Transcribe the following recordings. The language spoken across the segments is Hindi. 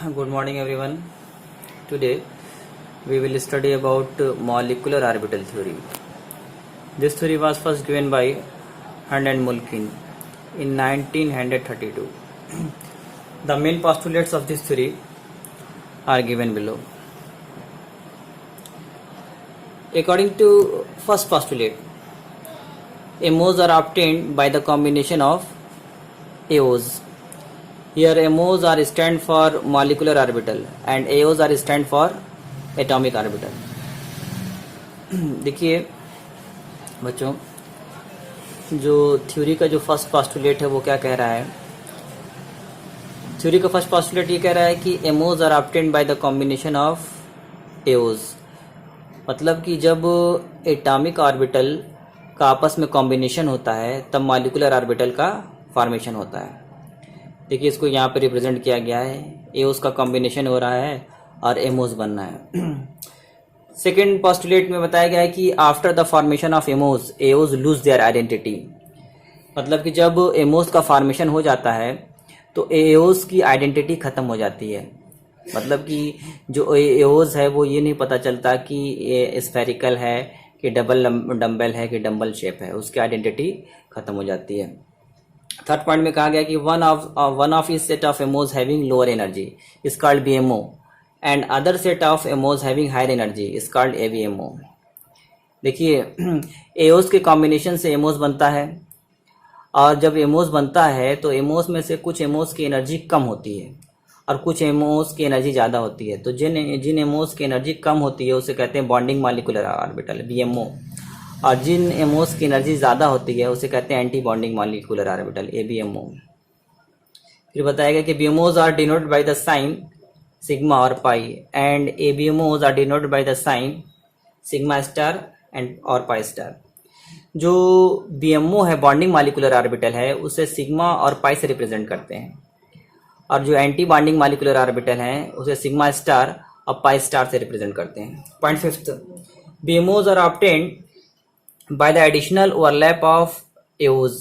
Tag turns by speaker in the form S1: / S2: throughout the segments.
S1: Good morning everyone. Today we will study about molecular orbital theory. This theory was first given by Hunt and Mulkin in 1932. The main postulates of this theory are given below. According to first postulate, MOs are obtained by the combination of AOs. Here MOs are stand for molecular orbital and AOs are stand for atomic orbital. देखिए बच्चों, जो थ्योरी का जो फर्स्ट पोस्टुलेट है वो क्या कह रहा है? थ्योरी का फर्स्ट पोस्टुलेट ये कह रहा है कि MOs are obtained by the combination of AOs. मतलब कि जब एटॉमिक ऑर्बिटल का आपस में कॉम्बिनेशन होता है तब मॉलिक्यूलर ऑर्बिटल का फॉर्मेशन होता है. देखिए इसको यहाँ पे रिप्रेजेंट किया गया है. एओस का कॉम्बिनेशन हो रहा है और एमोस बनना है. सेकेंड पोस्टुलेट में बताया गया है कि after the formation of MOs AOs lose their identity. मतलब कि जब एमोस का फॉर्मेशन हो जाता है तो एओस की आइडेंटिटी खत्म हो जाती है. मतलब कि जो एओस है वो ये नहीं पता चलता कि ये स्फेरिकल है कि डबल डम्बल है कि डम्बल शेप है, उसकी आइडेंटिटी खत्म हो जाती है. थर्ड पॉइंट में कहा गया कि one of this set of MOs having lower energy is called BMO and other set of MOs having higher energy is called ABMO. देखिए एओस के कॉम्बिनेशन से एमोस बनता है और जब एमोस बनता है तो एमोस में से कुछ एमोस की एनर्जी कम होती है और कुछ एमोस की एनर्जी ज़्यादा होती है. तो जिन एमोस की एनर्जी कम होती है उसे कहते हैं बॉन्डिंग मॉलिक्यूलर ऑर्बिटल बीएमओ, और जिन एमोस की एनर्जी ज़्यादा होती है उसे कहते हैं anti bonding molecular orbital ABMO. फिर बताया गया कि BMOs are denoted by the sign sigma और pi and ABMOs are denoted by the sign sigma star and और पाई स्टार. जो बीएमओ है बॉन्डिंग मॉलिक्यूलर ऑर्बिटल है उसे सिग्मा और पाई से रिप्रेजेंट करते हैं, और जो एंटी बॉन्डिंग मॉलिक्यूलर ऑर्बिटल है उसे सिग्मा स्टार और पाई स्टार से रिप्रेजेंट करते हैं. Point fifth, BMOs are obtained by the additional overlap of AOs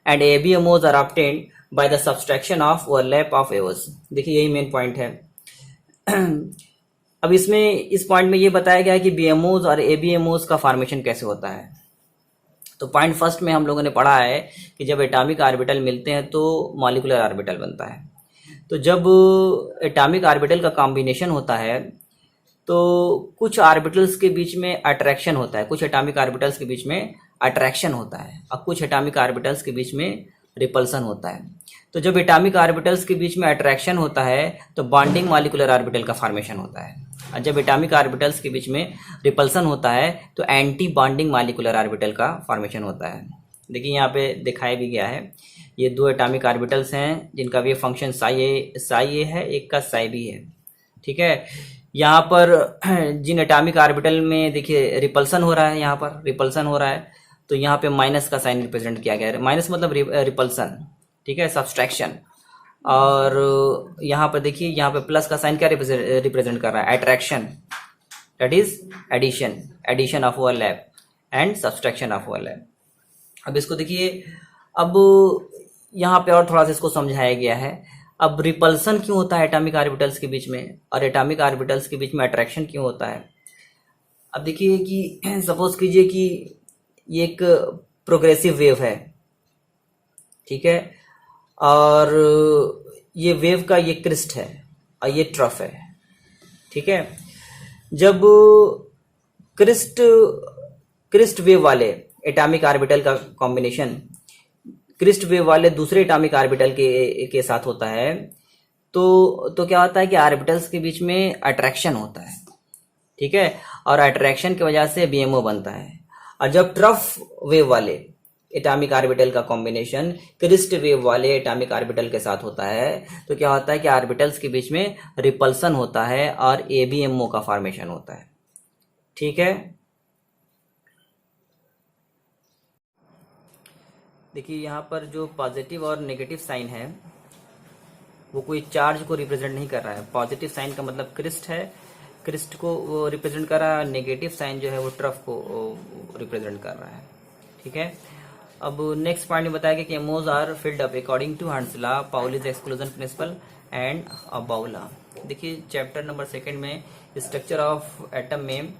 S1: and ABMOs are obtained by the subtraction of overlap of AOs. देखिए यही मेन पॉइंट है. अब इसमें इस पॉइंट में ये बताया गया है कि BMOs और ABMOs का फॉर्मेशन कैसे होता है. तो पॉइंट फर्स्ट में हम लोगों ने पढ़ा है कि जब एटॉमिक ऑर्बिटल मिलते हैं तो मॉलिक्यूलर ऑर्बिटल बनता है. तो जब एटॉमिक ऑर्बिटल का कॉम्बिनेशन होता है तो कुछ ऑर्बिटल्स के बीच में अट्रैक्शन होता है, कुछ एटॉमिक ऑर्बिटल्स के बीच में अट्रैक्शन होता है और कुछ एटॉमिक ऑर्बिटल्स के बीच में रिपल्सन होता है. तो जब एटॉमिक ऑर्बिटल्स के बीच में अट्रैक्शन होता है तो बॉन्डिंग मॉलिक्यूलर ऑर्बिटल का फॉर्मेशन होता है, और जब एटॉमिक ऑर्बिटल्स के बीच में रिपल्सन होता है तो एंटी बॉन्डिंग मॉलिक्यूलर ऑर्बिटल का फॉर्मेशन होता है. देखिए यहाँ पे दिखाया भी गया है, ये दो एटॉमिक ऑर्बिटल्स हैं जिनका वेव फंक्शन साई ए है, एक का साई बी है. ठीक है, यहाँ पर जिन एटॉमिक ऑर्बिटल में देखिए रिपल्सन हो रहा है, यहाँ पर रिपल्सन हो रहा है तो यहाँ पे माइनस का साइन रिप्रेजेंट किया गया है. माइनस मतलब रिपल्सन, ठीक है, सब्सट्रैक्शन. और यहाँ पर देखिए यहाँ पे प्लस का साइन क्या रिप्रेजेंट कर रहा है? Attraction, that is addition of overlap and subtraction of overlap. अब इसको देखिए, अब यहाँ पे और थोड़ा सा इसको समझाया गया है. अब रिपल्सन क्यों होता है एटॉमिक ऑर्बिटल्स के बीच में और एटॉमिक ऑर्बिटल्स के बीच में अट्रैक्शन क्यों होता है? अब देखिए कि सपोज कीजिए कि ये एक प्रोग्रेसिव वेव है, ठीक है, और ये वेव का ये क्रिस्ट है और ये ट्रफ है. ठीक है, जब क्रिस्ट वेव वाले एटॉमिक ऑर्बिटल का कॉम्बिनेशन क्रिस्ट वेव वाले दूसरे एटॉमिक ऑर्बिटल के साथ होता है तो क्या होता है कि ऑर्बिटल्स के बीच में अट्रैक्शन होता है. ठीक है, और अट्रैक्शन की वजह से बीएमओ बनता है. और जब ट्रफ वेव वाले एटॉमिक ऑर्बिटल का कॉम्बिनेशन क्रिस्ट वेव वाले एटॉमिक ऑर्बिटल के साथ होता है तो क्या होता है कि ऑर्बिटल्स के बीच में रिपल्सन होता है और एबीएमओ का फॉर्मेशन होता है. ठीक है, देखिए यहाँ पर जो पॉजिटिव और नेगेटिव साइन है वो कोई चार्ज को रिप्रेजेंट नहीं कर रहा है. पॉजिटिव साइन का मतलब क्रिस्ट है, क्रिस्ट को वो रिप्रेजेंट कर रहा है. नेगेटिव साइन जो है वो ट्रफ को रिप्रेजेंट कर रहा है. ठीक है, अब नेक्स्ट पॉइंट में बताया गया कि MOs are filled up according to Hund's law, Pauli's exclusion principle and aufbau law. देखिए चैप्टर नंबर 2 में स्ट्रक्चर ऑफ एटम में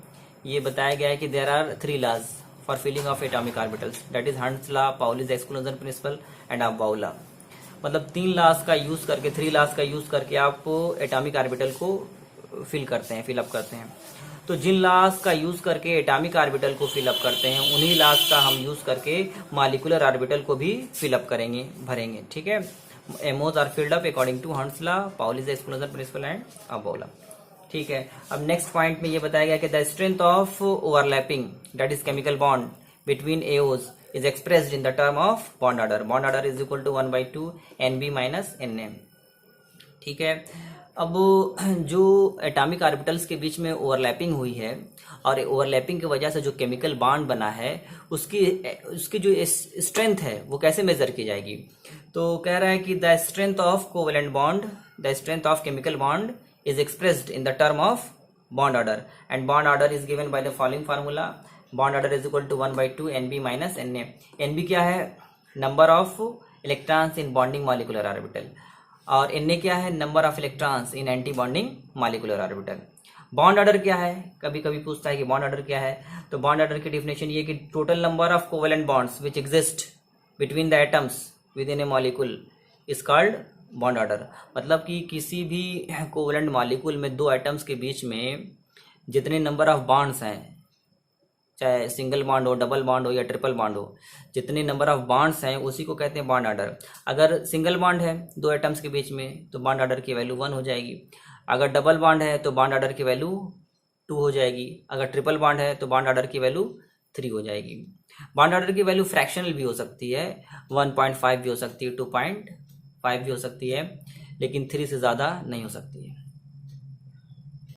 S1: ये बताया गया है कि there are 3 laws for filling of atomic orbitals, that is Hund's law, Pauli's exclusion principle and aufbau law. मतलब 3 लॉज का यूज करके, 3 लॉज का यूज करके आप एटॉमिक ऑर्बिटल को फिल करते हैं, फिलअप करते हैं। तो जिन लॉज का यूज करके एटॉमिक ऑर्बिटल को फिलअप करते हैं, उन्हीं लॉज का हम यूज करके मॉलिक्यूलर ऑर्बिटल को भी फिलअप करेंगे, भरेंगे। ठीक है, MOs are filled up according to Hund's law, Pauli's exclusion principle and aufbau law. ठीक है, अब नेक्स्ट पॉइंट में ये बताया गया कि the strength of overlapping, that is chemical bond between AOs is expressed in the term of bond order. Bond order is equal to 1/2 Nb minus Na. ठीक है, अब जो एटॉमिक ऑर्बिटल्स के बीच में ओवरलैपिंग हुई है और ओवरलैपिंग की वजह से जो केमिकल बॉन्ड बना है, उसकी जो स्ट्रेंथ है वो कैसे मेजर की जाएगी? तो कह रहा है कि the strength of covalent bond, the strength of chemical bond is expressed in the term of bond order, and bond order is given by the following formula. Bond order is equal to 1/2 Nb minus Na। Nb क्या है? Number of electrons in bonding molecular orbital, और Na क्या है? Number of electrons in anti bonding molecular orbital. Bond order क्या है? कभी कभी पूछता है कि बॉन्ड ऑर्डर क्या है। तो बॉन्ड ऑर्डर की डेफिनेशन ये कि total number of covalent bonds which exist between the atoms with in A molecule is called bond order. मतलब कि किसी भी कोवेलेंट मॉलिक्यूल में 2 एटम्स के बीच में जितने नंबर ऑफ बॉन्ड्स हैं, चाहे सिंगल बॉन्ड हो, डबल बॉन्ड हो या ट्रिपल बॉन्ड हो, जितने नंबर ऑफ बॉन्ड्स हैं उसी को कहते हैं बॉन्ड ऑर्डर। अगर सिंगल बॉन्ड है 2 एटम्स के बीच में तो बॉन्ड ऑर्डर की वैल्यू 1 हो जाएगी। अगर डबल बॉन्ड है तो बॉन्ड ऑर्डर की वैल्यू 2 हो जाएगी। अगर ट्रिपल बॉन्ड है तो बॉन्ड ऑर्डर की वैल्यू 3 हो जाएगी। बॉन्ड ऑर्डर की वैल्यू फ्रैक्शनल भी हो सकती है, 1.5 भी हो सकती है, 2.5 भी हो सकती है, लेकिन 3 से ज़्यादा नहीं हो सकती है।